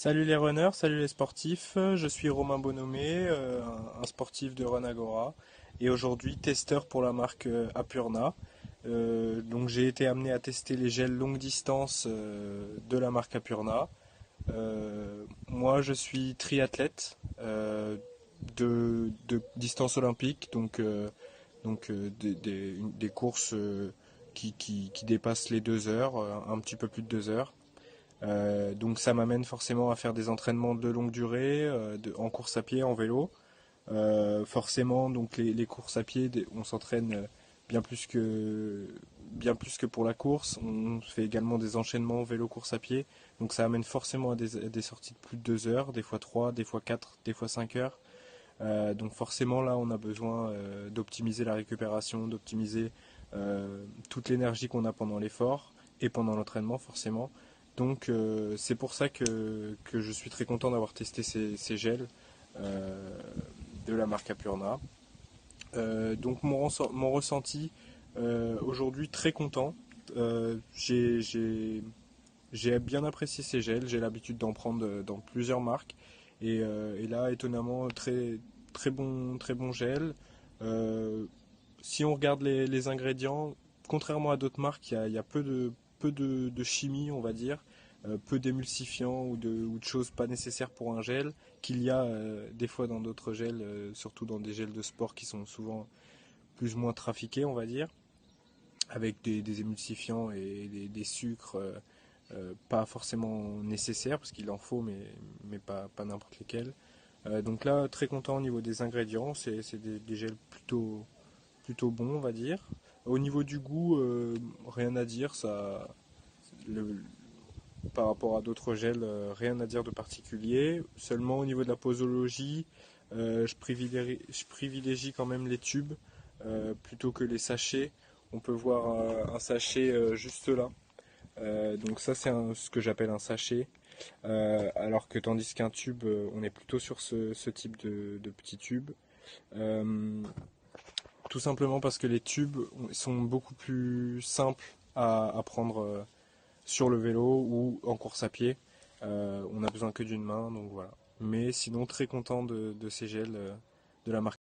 Salut les runners, salut les sportifs, je suis Romain Bonomé, un sportif de Run Agora et aujourd'hui testeur pour la marque Apurna. Donc j'ai été amené à tester les gels longue distance de la marque Apurna. Moi je suis triathlète de distance olympique, des courses qui dépassent les 2 heures, un petit peu plus de 2 heures. Donc ça m'amène forcément à faire des entraînements de longue durée, en course à pied, en vélo. Forcément, donc les courses à pied, on s'entraîne bien plus que pour la course. On fait également des enchaînements vélo-course à pied. Donc ça amène forcément à des sorties de plus de 2 heures, des fois 3, des fois 4, des fois 5 heures. Donc forcément là, on a besoin d'optimiser la récupération, d'optimiser toute l'énergie qu'on a pendant l'effort et pendant l'entraînement forcément. Donc c'est pour ça que je suis très content d'avoir testé ces gels euh, de la marque Apurna. Donc mon ressenti aujourd'hui très content. J'ai bien apprécié ces gels, j'ai l'habitude d'en prendre dans plusieurs marques et là étonnamment très bon gel. Euh, Si on regarde les ingrédients, contrairement à d'autres marques, il y a peu de chimie, on va dire, peu d'émulsifiants ou de choses pas nécessaires pour un gel, qu'il y a des fois dans d'autres gels, surtout dans des gels de sport qui sont souvent plus ou moins trafiqués, on va dire, avec des émulsifiants et des sucres pas forcément nécessaires, parce qu'il en faut, mais pas n'importe lesquels. Donc là, très content au niveau des ingrédients, c'est des gels plutôt bons, on va dire. Au niveau du goût, rien à dire, le- par rapport à d'autres gels, rien à dire de particulier. Seulement au niveau de la posologie, je privilégie quand même les tubes plutôt que les sachets. On peut voir un sachet juste là. Donc ça c'est ce que j'appelle un sachet. Alors que tandis qu'un tube, on est plutôt sur ce type de petit tube. Euh, Tout simplement parce que les tubes sont beaucoup plus simples à prendre sur le vélo ou en course à pied. On n'a besoin que d'une main, donc voilà. Mais sinon très content de ces gels de la marque.